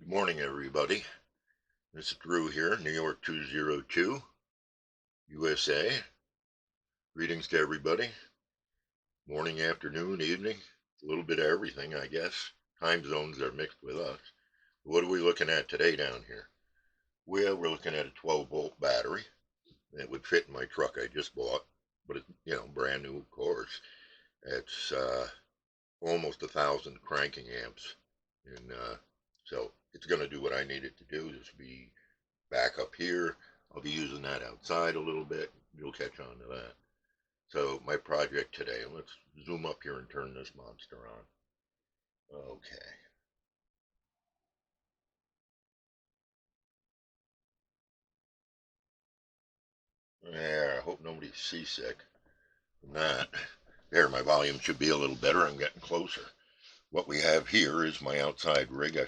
Good morning, everybody. This is Drew here, New York 202, USA. Greetings to everybody. Morning, afternoon, evening, a little bit of everything, I guess. Time zones are mixed with us. What are we looking at today down here? Well, we're looking at a 12-volt battery that would fit in my truck I just bought, but it's, brand new, of course. It's almost 1,000 cranking amps, and so it's going to do what I need it to do. Just be back up here. I'll be using that outside a little bit. You'll catch on to that. So my project today, let's zoom up here and turn this monster on. Okay. There, I hope nobody's seasick from that. There, my volume should be a little better. I'm getting closer. What we have here is my outside rig. I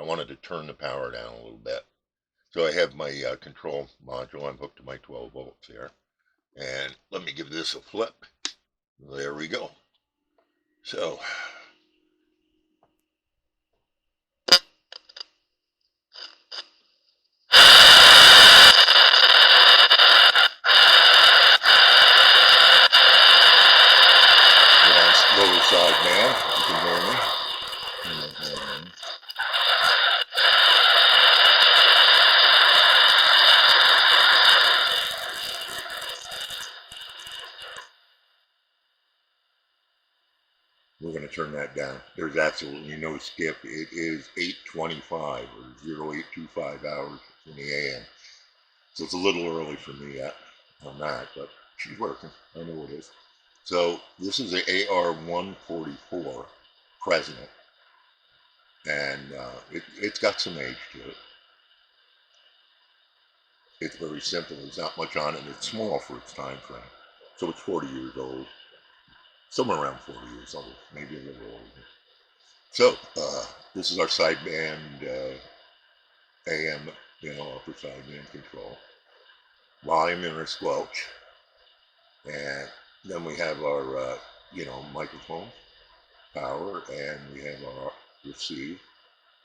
wanted to turn the power down a little bit. So I have my control module. I'm hooked to my 12 volts here. And let me give this a flip. There we go. So lower side man, you can hear me. We're going to turn that down. There's absolutely no skip. It is 8:25 or 0825 hours in the AM. So it's a little early for me on that, but she's working. I know it is. So this is an AR-144 President, and it's got some age to it. It's very simple. There's not much on it. And it's small for its time frame. So it's 40 years old. Somewhere around 40 years old, maybe a little older. So this is our sideband AM, upper sideband control. Volume and our squelch. And then we have our, microphone power, and we have our receive.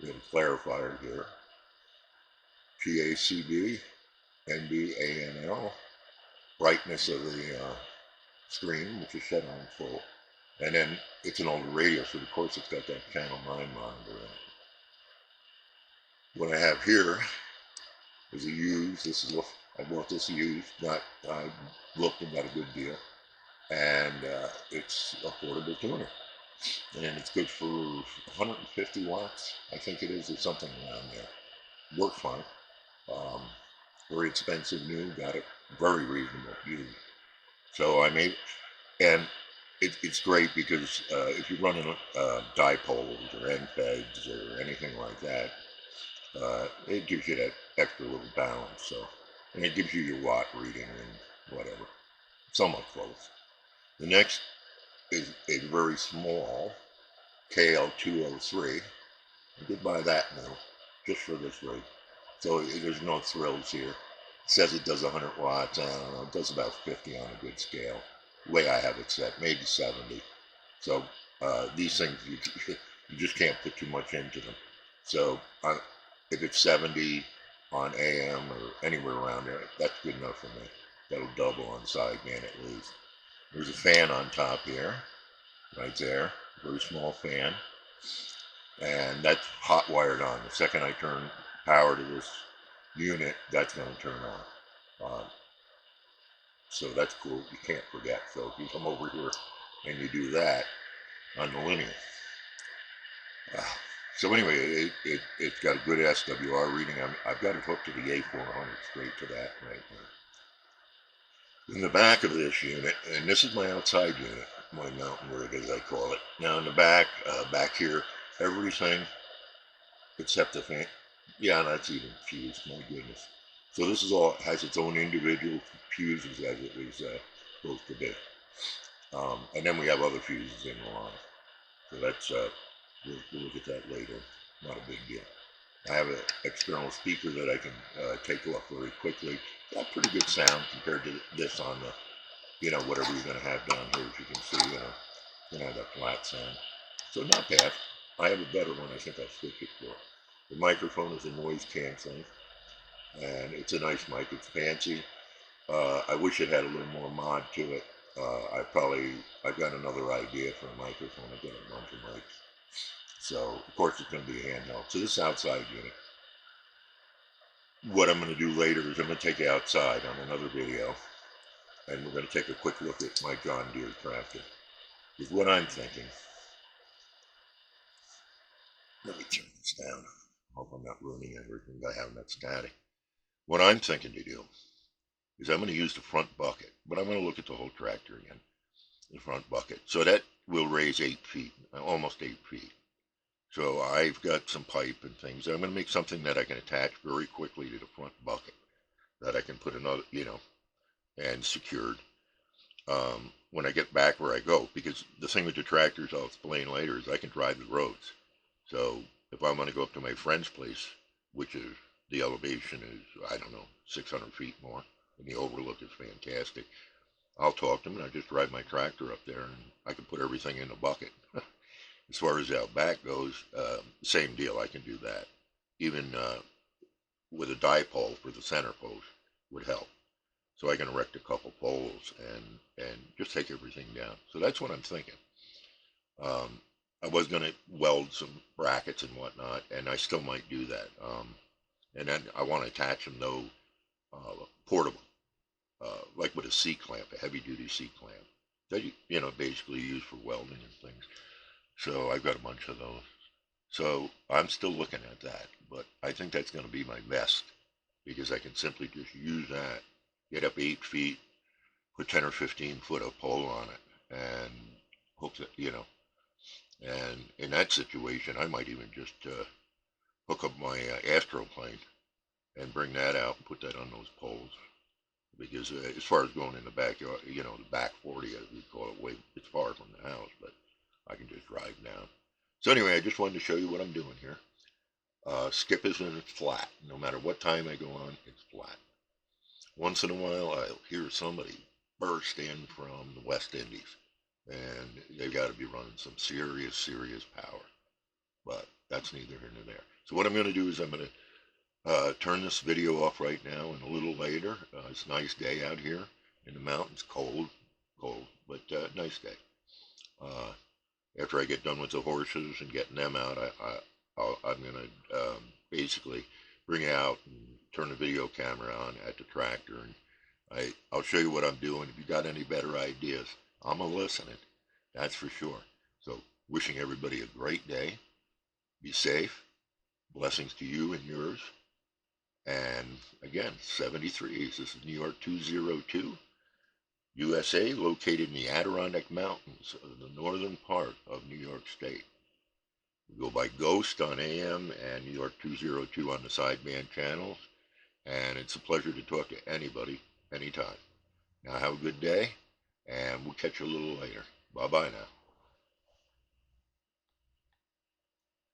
We have a clarifier here. PACB, NBANL, brightness of the screen, which is set on full. And then it's an older radio, so of course it's got that channel 9 monitor in it. What I have here is a used. I bought this used. I looked and got a good deal, and it's a portable tuner, and it's good for 150 watts, I think it is, or something around there. Worked fine. Very expensive new. Got it very reasonable used. So I made, and it's great because if you're running dipoles or end feds or anything like that, it gives you that extra little balance. So, and it gives you your watt reading and whatever, somewhat close. The next is a very small KL203. I did buy that now, just for this rig. So there's no thrills here. It says it does 100 watts. I don't know. It does about 50 on a good scale. The way I have it set, maybe 70. So these things, you just can't put too much into them. So if it's 70 on AM or anywhere around there, that's good enough for me. That'll double on sideband at least. There's a fan on top here, right there. Very small fan. And that's hot wired on. The second I turn power to this unit, that's going to turn on. So that's cool. You can't forget. So if you come over here and you do that on the linear. So anyway, it's got a good SWR reading. I've got it hooked to the A400 straight to that right now. In the back of this unit, and this is my outside unit, my mountain rig as I call it. Now in the back here, everything except the fan. Yeah, that's even fused, my goodness. So this is all, has its own individual fuses as it was supposed to be. And then we have other fuses in the line. So that's, we'll look at that later. Not a big deal. I have an external speaker that I can take off very quickly. Got pretty good sound compared to this on the, whatever you're going to have down here, as you can see, that flat sound. So not bad. I have a better one I think I'll switch it for. The microphone is a noise canceling, and it's a nice mic. It's fancy. I wish it had a little more mod to it. I've got another idea for a microphone. I've got a bunch of mics. So, of course, it's going to be a handheld. So this outside unit, what I'm going to do later is I'm going to take you outside on another video, and we're going to take a quick look at my John Deere tractor. Is what I'm thinking. Let me turn this down. Hope I'm not ruining everything by having that static. What I'm thinking to do is I'm going to use the front bucket, but I'm going to look at the whole tractor again, the front bucket. So that will raise 8 feet, almost 8 feet. So I've got some pipe and things. I'm going to make something that I can attach very quickly to the front bucket that I can put another, and secured when I get back where I go. Because the thing with the tractors, I'll explain later, is I can drive the roads. So if I'm going to go up to my friend's place, which is the elevation is, I don't know, 600 feet more, and the overlook is fantastic, I'll talk to him and I just drive my tractor up there and I can put everything in the bucket. As far as out back goes, same deal. I can do that. Even with a dipole for the center post would help. So I can erect a couple poles and just take everything down. So that's what I'm thinking. I was going to weld some brackets and whatnot, and I still might do that. And then I want to attach them though portable, like with a C-clamp, a heavy-duty C-clamp that you know basically used for welding and things. So I've got a bunch of those. So I'm still looking at that, but I think that's going to be my best because I can simply just use that, get up 8 feet, put 10 or 15 foot of pole on it, and hook it, And in that situation, I might even just hook up my Astroplane and bring that out and put that on those poles. Because as far as going in the backyard, the back 40, as we call it, it's far from the house, but I can just drive down. So anyway, I just wanted to show you what I'm doing here. Skip isn't flat. No matter what time I go on, it's flat. Once in a while, I'll hear somebody burst in from the West Indies, and they've got to be running some serious, serious power. But that's neither here nor there. So what I'm going to do is I'm going to turn this video off right now, and a little later, it's a nice day out here in the mountains, cold, but nice day. After I get done with the horses and getting them out, I'm going to basically bring out and turn the video camera on at the tractor, and I'll show you what I'm doing. If you got any better ideas, I'm a listening, that's for sure. So wishing everybody a great day. Be safe. Blessings to you and yours. And again, 73s. This is New York 202. USA, located in the Adirondack Mountains, the northern part of New York State. We go by Ghost on AM and New York 202 on the sideband channels, and it's a pleasure to talk to anybody, anytime. Now have a good day, and we'll catch you a little later. Bye-bye now.